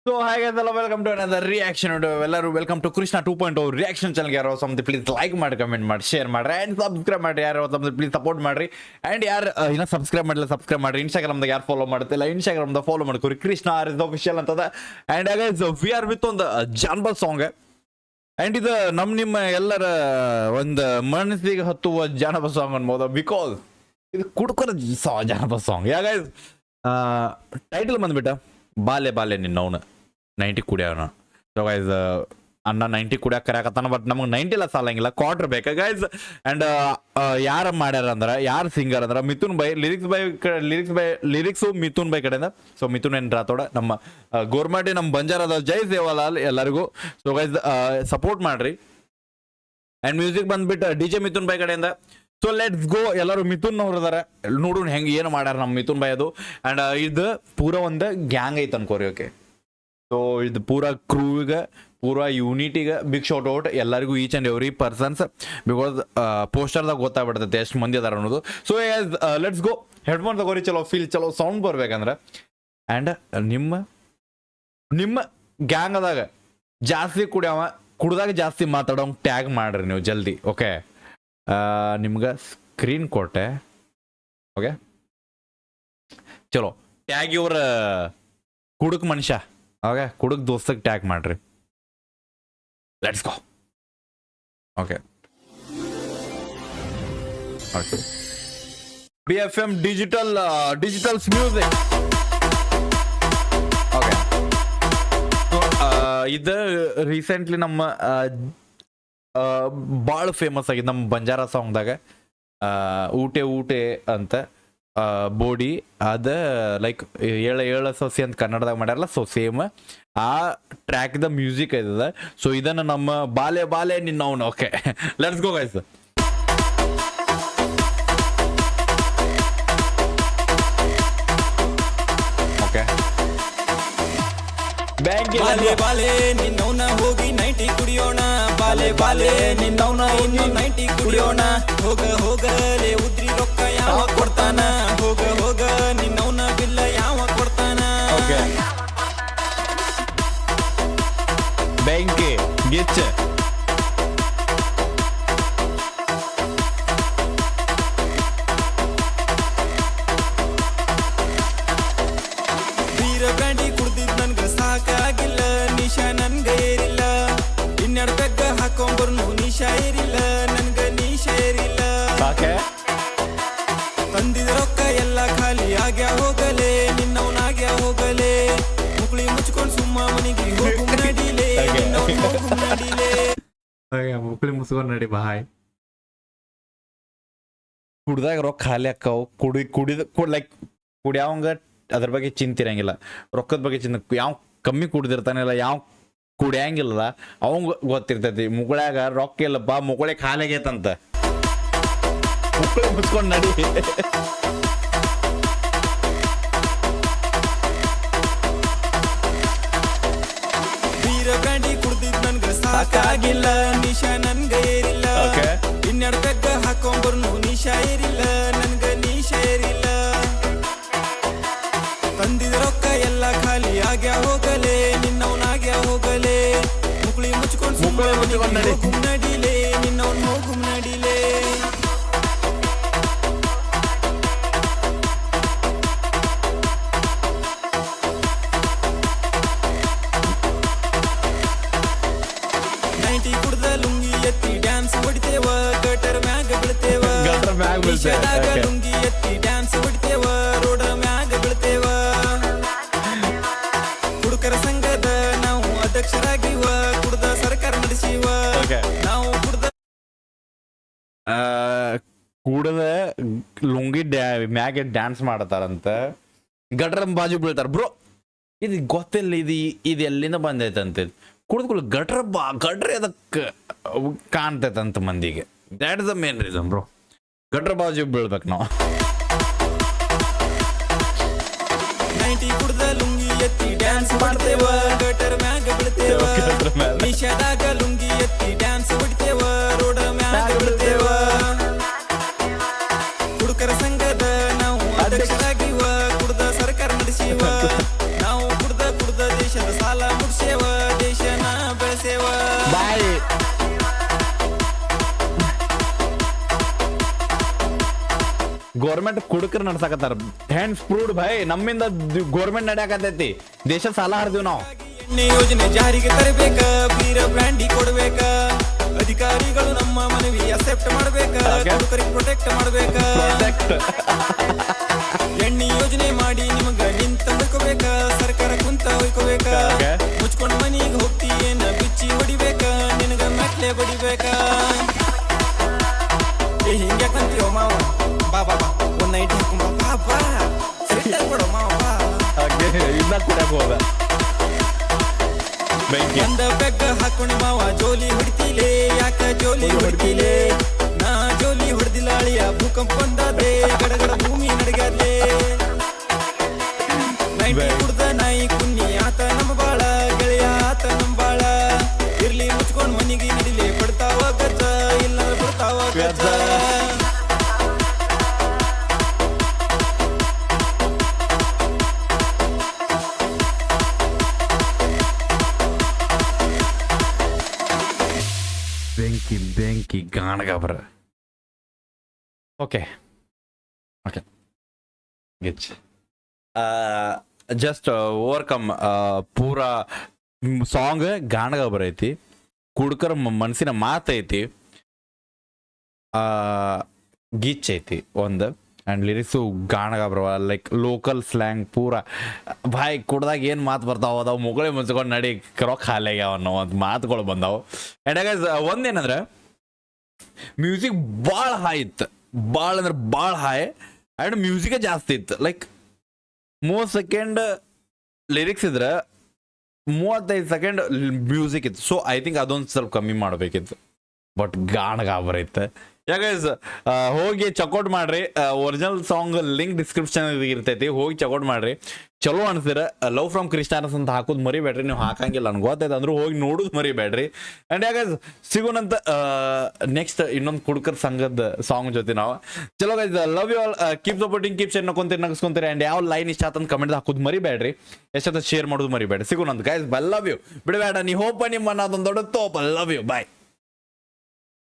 So hi guys, hello, welcome to another reaction video. ಎಲ್ಲರೂ welcome to Krishna 2.0 reaction ಚಾನಲ್ಗೆ. ಯಾರೋ something please like ಮಾಡಿ, comment ಮಾಡಿ, share ಮಾಡ್ರಿ ಅಂಡ್ ಸಬ್ಸ್ಕ್ರೈಬ್ ಮಾಡ್ರಿ. ಯಾರೋ ಸಮಥಿಂಗ್ ಪ್ಲೀಸ್ ಸಪೋರ್ಟ್ ಮಾಡ್ರಿ ಅಂಡ್ ಯಾರು ಇನ್ನ ಸಬ್ಸ್ಕ್ರೈಬ್ ಮಾಡಿಲ್ಲ ಸಬ್ಸ್ಕ್ರೈಬ್ ಮಾಡ್ರಿ. ಇನ್ಸ್ಟಾಗ್ರಾಮ್ದಾಗ ಯಾರು ಫಾಲೋ ಮಾಡ್ತಿಲ್ಲ ಇನ್ಸ್ಟಾಗ್ರಾಮ್ದಾಗ ಫಾಲೋ ಮಾಡ್ಕೊರಿ. ಕೃಷ್ಣ ಆರ್ ಇಸ್ ಆಫಿಷಿಯಲ್ ಅಂತದ and guys we are with ಒಂದು ಜಾನ್ಬಲ್ ಸಾಂಗ್ ಅಂಡ್ ಇದು ನಿಮ್ಮ ಎಲ್ಲರ ಒಂದು ಮನಸ್ಸಿಗೆ ಹತ್ತುವ ಜಾನಪದ ಸಾಂಗ್ ಅನ್ಬೋದು. ಬಿಕಾಸ್ ಇದು ಕುಡ್ಕೊರ ಜಾನಪದ ಸಾಂಗ್. ಯಾ ಗೈಸ್ ಟೈಟಲ್ ಬಂದ್ಬಿಟ್ಟ ಬಾಲೆ ಬಾಲೆ ನಿನ್ನವನು 90 ಕುಡಿಯೋಣ. ಸೊ ಗೈಸ್ ಅಣ್ಣ 90 ಕುಡಿಯೋಕೆ ಕರೆಯಕತ್ತಾನ, ಬಟ್ ನಮಗೆ 90 ಎಲ್ಲ ಸಾಲಂಗಿಲ್ಲ, ಕ್ವಾರ್ಟರ್ ಬೇಕಾ ಗೈಸ್. ಅಂಡ್ ಯಾರು ಮಾಡ್ಯಾರ ಅಂದ್ರೆ, ಯಾರು ಸಿಂಗರ್ ಅಂದ್ರೆ Mithun by. Lyrics Mithun by ಕಡೆಯಿಂದ. ಸೊ ಮಿಥುನ್ ಏನ್ ರಾಥೋಡ ನಮ್ಮ ಗೋರ್ಮಾಟಿ ನಮ್ಮ ಬಂಜಾರದ ಜೈ ಸೇವಾಲಾಲ್ ಎಲ್ಲರಿಗೂ. ಸೊ ಗೈಸ್ ಸಪೋರ್ಟ್ ಮಾಡ್ರಿ. ಅಂಡ್ ಮ್ಯೂಸಿಕ್ ಬಂದ್ಬಿಟ್ಟು DJ ಮಿಥುನ್ ಬೈ ಕಡೆಯಿಂದ. So let's go. ಎಲ್ಲರೂ ಮಿಥುನ್ ಅವ್ರು ಅದಾರ, ನೋಡೋಣ ಹೆಂಗೆ ಏನು ಮಾಡ್ಯಾರ ನಮ್ಮ ಮಿಥುನ್ ಬೈ ಅದು. ಅಂಡ್ ಇದು ಪೂರ ಒಂದು ಗ್ಯಾಂಗ್ ಐತೆ ಅನ್ಕೋರಿ. ಓಕೆ, ಸೊ ಇದು ಪೂರಾ ಕ್ರೂಗೆ ಪೂರಾ ಯೂನಿಟಿಗೆ ಬಿಗ್ ಶಾಟ್ ಔಟ್ ಎಲ್ಲರಿಗೂ, each and every persons. Because ಪೋಸ್ಟರ್ದಾಗ ಗೊತ್ತಾಗ್ಬಿಡ್ತೈತೆ ಎಷ್ಟು ಮಂದಿ ಅದಾರ ಅನ್ನೋದು. So let's go. ಹೆಡ್ಫೋನ್ ತಗೋರಿ, ಚಲೋ ಫೀಲ್, ಚಲೋ ಸೌಂಡ್ ಬರ್ಬೇಕಂದ್ರೆ. ಆ್ಯಂಡ್ ನಿಮ್ಮ ಗ್ಯಾಂಗದಾಗ ಜಾಸ್ತಿ ಕುಡ್ದಾಗ ಜಾಸ್ತಿ ಮಾತಾಡೋ ಟ್ಯಾಗ್ ಮಾಡ್ರಿ ನೀವು ಜಲ್ದಿ. ಓಕೆ, ನಿಮ್ಗೆ ಸ್ಕ್ರೀನ್ ಕೊಟ್ಟೆ. ಓಕೆ ಚಲೋ ಟ್ಯಾಗ್ ಇವ್ರ ಕುಡುಕ್ ಮನುಷ್ಯ. ಓಕೆ, ಕುಡುಕ್ ದೋಸ್ತಕ್ಕೆ ಟ್ಯಾಗ್ ಮಾಡ್ರಿ. Let's go. Okay BFM digitals music. Okay, ಇದು ರೀಸೆಂಟ್ಲಿ ನಮ್ಮ ಭಾಳ ಫೇಮಸ್ ಆಗಿದೆ ನಮ್ಮ ಬಂಜಾರ ಸಾಂಗ್ದಾಗ. ಊಟೆ ಅಂತ ಬೋಡಿ ಅದ ಲೈಕ್ ಏಳ ಸೊಸಿ ಅಂತ ಕನ್ನಡದಾಗ ಮಾಡ್ಯಾರಲ್ಲ. ಸೊ ಸೇಮ್ ಆ ಟ್ರ್ಯಾಕ್ ದ ಮ್ಯೂಸಿಕ್ ಐತದ. ಸೊ ಇದನ್ನ ನಮ್ಮ ಬಾಲೆ ಬಾಲೆ ನಿನ್ನವನು. Okay let's go guys. Okay, ಬಾಲೆ ಬಾಲೆ ನಿನ್ನವನ ಹೋಗಿ 90 ಕುಡಿಯೋಣ. ಬಾಲೆ ಬಾಲೆ ನಿನ್ನವನ ಇನ್ನು 90 ಕುಡಿಯೋಣ. ಹೋಗಲೇ ಉದ್ರಿ ರೊಕ್ಕ ಯಾವ ಕೊಡ್ತಾನ. ಹೋಗ ನಿನ್ನವನ ಬಿಲ್ಲ ಯಾವ ಕೊಡ್ತಾನ. ಓಕೆ, ಬೆಂಕಿ ಗಿಚ್ಚ. ಬೀರ ಬ್ಯಾಂಡಿ ಕುಡ್ದಿದ್ ನನ್ಗ ಸಾಕಾಗಿಲ್ಲ. ನಿಶಾ ನನ್ಗ ಏರಿಲ್ಲ. ಇನ್ನೆರಡು ಪೆಗ್ಗ ಹಾಕೊಂಬರ್ನು ನಿಶಾ ಏರಿಲ್ಲ. ನನ್ಗ ನಿಶಾ ಏರಿಲ್ಲ. ತಂದಿದ ರೊಕ್ಕ ಎಲ್ಲ ಖಾಲಿ ಆಗ್ಯಾ ಹೋಗಲೇ. ನಿನ್ನವನಾಗ್ಯಾ ಹೋಗಲೇ. ಮುಕ್ಳಿ ಮುಚ್ಕೊಂಡ್ ಸುಮ್ಮ ಮನಿಗೆ ಹೋಗು ನಡಿಲೇ. ಹೋಗು ನಡಿಲೇ. ಮುಕ್ಳಿ ಮುಸ್ಕೊಂಡ್ ನಡಿ ಬಾಯ್. ಕುಡ್ದಾಗ ರೊಕ್ಕ ಖಾಲಿ ಅಕ್ಕಾವು. ಲೈಕ್ ಕುಡಿಯವಂಗ ಅದ್ರ ಬಗ್ಗೆ ಚಿಂತಿರಂಗಿಲ್ಲ, ರೊಕ್ಕದ ಬಗ್ಗೆ ಯಾವ ಕಮ್ಮಿ ಕುಡ್ದಿರ್ತಾನಿಲ್ಲ, ಯಾವ ಕುಡಿಯಂಗಿಲ್ಲ ಅವಂಗ ಗೊತ್ತಿರ್ತೈತಿ. ಮುಗುಳ್ಯಾಗ ರೊಕ್ಕ ಇಲ್ಲಪ್ಪ, ಮುಗುಳೆ ಖಾಲಿ ಆಗೈತಂತ. ಮುಕ್ಕಳಿ ಮುಚ್ಕೊಂಡ್ ನಡಿ. ಬೀರ ಬ್ಯಾಂಡಿ ಕುಡ್ದಿದ್ ನನ್ಗ ಸಾಕಾಗಿಲ್ಲ. ನಿಶಾ ನನ್ಗ ಏರಿಲ್ಲ. ಇನ್ನೆರಡು ಪೆಗ್ಗ ಹಾಕೊಂಬರ್ನು ನಿಶಾ ಏರಿಲ್ಲ. ನನ್ಗ ನಿಶಾ ಏರಿಲ್ಲ. ತಂದಿದ ರೊಕ್ಕ ಎಲ್ಲ ಖಾಲಿ ಆಗ್ಯಾ ಹೋಗಲೇ. ನಿನ್ನವನಾಗ್ಯಾ ಹೋಗಲೇ. ಮುಕ್ಳಿ ಮುಚ್ಕೊಂಡ್ ಹೋಗು ನಡಿಲೇ. ನಿನ್ನವನ್ ಹೋಗು ನಡಿಲೇ. ಕುಡ್ದ ಲುಂಗಿ ಎತ್ತಿ ಡ್ಯಾನ್ಸ್ ಹೊಡಿತೇವ. ಗಟರ್ ಮ್ಯಾಗ ಬೀಳ್ತೇವ. ನಿಷೇಧಾಗ ಲುಂಗಿ ಎತ್ತಿ ಡ್ಯಾನ್ಸ್ ಹೊಡಿತೇವ. ರೋಡ ಮ್ಯಾಗ ಬೀಳ್ತೇವ. ಕುಡುಕರ ಸಂಘದ ನಾವು ಅಧ್ಯಕ್ಷರಾಗಿವ. ಕುಡ್ದ ಸರ್ಕಾರ ನಡೆಸಿವ. ನಾವು ಕುಡ್ದ ಲುಂಗಿ ಮ್ಯಾಗೆ ಡ್ಯಾನ್ಸ್ ಮಾಡತಾರಂತ, ಗಟ್ರ ಬಾಜು ಬೀಳ್ತಾರ. ಬ್ರೋ ಇದು ಗೊತ್ತಿಲ್ಲ, ಇದು ಎಲ್ಲಿಂದ ಬಂದೈತಂತ. ಕುಡಿದ್ಕೊಳ್ಳಿ ಗಟ್ರ ಅದಕ್ಕೆ ಕಾಣ್ತೈತಂತ ಮಂದಿಗೆ. That is the main reason bro. ಗಟ್ರ ಬಾಜು ಬೀಳ್ಬೇಕು ನಾವು. 90 ಕುಡ್ದ ಲುಂಗಿ ಎತ್ತಿ ಡ್ಯಾನ್ಸ್ ಮಾಡ್ತೇವ. ಗಟರ್ ಮ್ಯಾಗ ಬೀಳ್ತೇವ. ನಿಷೇಧಾಗ ಲುಂಗಿ ಎತ್ತಿ ಡ್ಯಾನ್ಸ್ ಹೊಡಿತೇವ. ರೋಡ ಮ್ಯಾಗ ಬೀಳ್ತೇವ. ಕುಡುಕರ ಸಂಘದ ನಾವು ಅಧ್ಯಕ್ಷರಾಗಿವ. ಕುಡ್ದ ಸರ್ಕಾರ ನಡೆಸಿವ. ನಾವು ಕುಡ್ದ ದೇಶದ ಸಾಲ ಗೌರ್ಮೆಂಟ್ ಕುಡುಕರ್ ನಡ್ಸಕತ್ತಾರ. ಹ್ಯಾಂಡ್ಸ್ ಪ್ರೂವ್ಡ್ ಭಾಯ್, ನಮ್ಮಿಂದ ಗೌರ್ಮೆಂಟ್ ನಡೆಯಕತ್ತೈತಿ, ದೇಶ ಸಾಲ ಹರಿದೀವಿ ನಾವು. ಎಣ್ಣೆ ಯೋಜನೆ ಜಾರಿಗೆ ತರಬೇಕ, ಬೀರ ಬ್ರ್ಯಾಂಡಿ ಕೊಡ್ಬೇಕ, ಅಧಿಕಾರಿಗಳು ನಮ್ಮ ಮನವಿ ಅಕ್ಸೆಪ್ಟ್ ಮಾಡ್ಬೇಕ, ಕುಡುಕರಿಗೆ ಪ್ರೊಟೆಕ್ಟ್ ಮಾಡ್ಬೇಕ. ಎಣ್ಣೆ ಯೋಜನೆ ಮಾಡಿ ನಿಮಗ ನಿಂತ ಹೊಯ್ಕೋಬೇಕ, ಸರ್ಕಾರ ಕುಂತ ಹೊಯ್ಕೋಬೇಕ. ಮುಚ್ಕೊಂಡ್ ಮನಿಗ್ ಹೋಗ್ತಿ ಏನ ಬಿಚ್ಚಿ ಹೊಡಿಬೇಕ, ನಿನಗ ಮೆಟ್ಲೆ ಬಡಿಬೇಕ. ಏ ಹಿಂಗ್ಯಾಕಂತೀವ ಮಾವ, ಬಾ ಬಾ ಬಾ ಒಂದ್ ನೈಟ್ ಹಾಕೊಂಬ, ಬಾ ಬಾ ಸೆಟ್ ಆಗ್ಬಿಡೋ ಮಾವ ಬಾ. ಇನ್ನ ಕುಡಿಯಕ್ ಹೋದ ಒಂದ ಬೆಗ್ಗ ಹಾಕೊಂಡು ಮಾವ ಜೋಲಿ ಹೊಡಿತೀಲೆ, ಯಾಕ ಜೋಲಿ ಹೊಡಿತೀಲೆ? ನಾ ಜೋಲಿ ಹೊಡೆದಿಲ್ಲ ಅಳಿಯ, ಭೂಕಂಪ ಬಂದಾದೆ, ಗಡಗಡ ಭೂಮಿ ನಡಗಾದ್ಲೆ. ನೈಟಿ ಕುಡ್ದ ನಾಯಿ ಕುನ್ನಿ ಆತ ನಮ್ಮ ಬಾಳ, ಗೆಳೆಯ ಆತ ನಮ್ಮ ಬಾಳ. ಇರ್ಲಿ ಮುಚ್ಕೊಂಡ್ ಮನಿಗೆ ನಡಿಲೆ, ಬಿಡ್ತಾವ ಗಜ್ಜ, ಇಲ್ಲ ಬಿಡ್ತಾವ ಗಜ್ಜ. ಬೆಂಕಿ ಗಾಣಗಾಬ್ರ. ಓಕೆ ಗಿಚ್ ಜಸ್ಟ್ ಓವರ್ಕಮ್. ಪೂರಾ ಸಾಂಗ್ ಗಾಣಗಾಬ್ರ ಐತಿ, ಕುಡ್ಕರ ಮನಸ್ಸಿನ ಮಾತೈತಿ, ಗಿಚ್ ಐತಿ ಒಂದು. ಆ್ಯಂಡ್ ಲಿರಿಕ್ಸು ಗಾಣಗಾಬ್ರವ, ಲೈಕ್ ಲೋಕಲ್ ಸ್ಲ್ಯಾಂಗ್ ಪೂರ ಭಾಯ್. ಕುಡ್ದಾಗ ಏನು ಮಾತು ಬರ್ತಾವ ಅದಾವ, ಮುಗಳೆ ಮುಚ್ಕೊಂಡು ನಡಿ ರೊಕ್ಕ ಹಾಲಾಗ್ಯಾವ ಅನ್ನೋ ಒಂದು ಮಾತುಗಳು ಬಂದಾವು. ಆ್ಯಂಡ್ ಒಂದೇನಂದ್ರೆ ಮ್ಯೂಸಿಕ್ ಭಾಳ ಹೈ ಇತ್ತು, ಭಾಳ ಅಂದ್ರೆ ಭಾಳ ಹೈ. ಆ್ಯಂಡ್ ಮ್ಯೂಸಿಕೇ ಜಾಸ್ತಿ ಇತ್ತು, ಲೈಕ್ 3 ಸೆಕೆಂಡ್ ಲಿರಿಕ್ಸ್ ಇದ್ರೆ 35 ಸೆಕೆಂಡ್ ಮ್ಯೂಸಿಕ್ ಇತ್ತು. ಸೊ ಐ ಥಿಂಕ್ ಅದೊಂದು ಸ್ವಲ್ಪ ಕಮ್ಮಿ ಮಾಡಬೇಕಿತ್ತು, ಬಟ್ ಗಾಣಗಾಬರ ಇತ್ತು. ಯಾಕೈಸ್ ಹೋಗಿ ಚೆಕ್ಔಟ್ ಮಾಡ್ರಿ, ಒರಿಜಿನಲ್ ಸಾಂಗ್ ಲಿಂಕ್ ಡಿಸ್ಕ್ರಿಪ್ಷನ್ ಇರ್ತೈತಿ, ಹೋಗಿ ಚೆಕ್ಔಟ್ ಮಾಡ್ರಿ. ಚಲೋ ಅನ್ಸಿರ. ಲವ್ ಫ್ರಮ್ ಕೃಷ್ಣಾರಸ್ ಅಂತ ಹಾಕೋದು ಮರಿಬೇಡ್ರಿ, ನೀವು ಹಾಕಂಗಿಲ್ಲ ನನ್ಗೆ ಗೊತ್ತೈತೆ ಅಂದ್ರೂ ಹೋಗಿ ನೋಡೋದು ಮರಿಬೇಡ್ರಿ. ಆ್ಯಂಡ್ ಯಾಕೈಸ್ ಸಿಗೋಣಂತ ನೆಕ್ಸ್ಟ್ ಇನ್ನೊಂದು ಕುಡ್ಕರ್ ಸಂಘದ ಸಾಂಗ್ ಜೊತೆ ನಾವು. ಚಲೋ guys, love you all, keep supporting, keep share ನಗ್ಸ್ಕೊಂತೀರಿ. ಆ್ಯಂಡ್ ಯಾವ ಲೈನ್ ಇಷ್ಟ ಅಂತ ಕಮೆಂಟ್ ಹಾಕೋದು ಮರಿಬೇಡ್ರಿ, ಎಷ್ಟೊತ್ತ ಶೇರ್ ಮಾಡೋದು ಮರಿಬೇಡ್ರಿ. ಸಿಗೋಣಂತ ಗೈಸ್, ಲವ್ ಯು, ಬಿಡಬೇಡ ನೀ ಹೋಪ ನಿಮ್ಮ ಅದೊಂದು ದೊಡ್ಡ ತೋಪ. Love you, bye.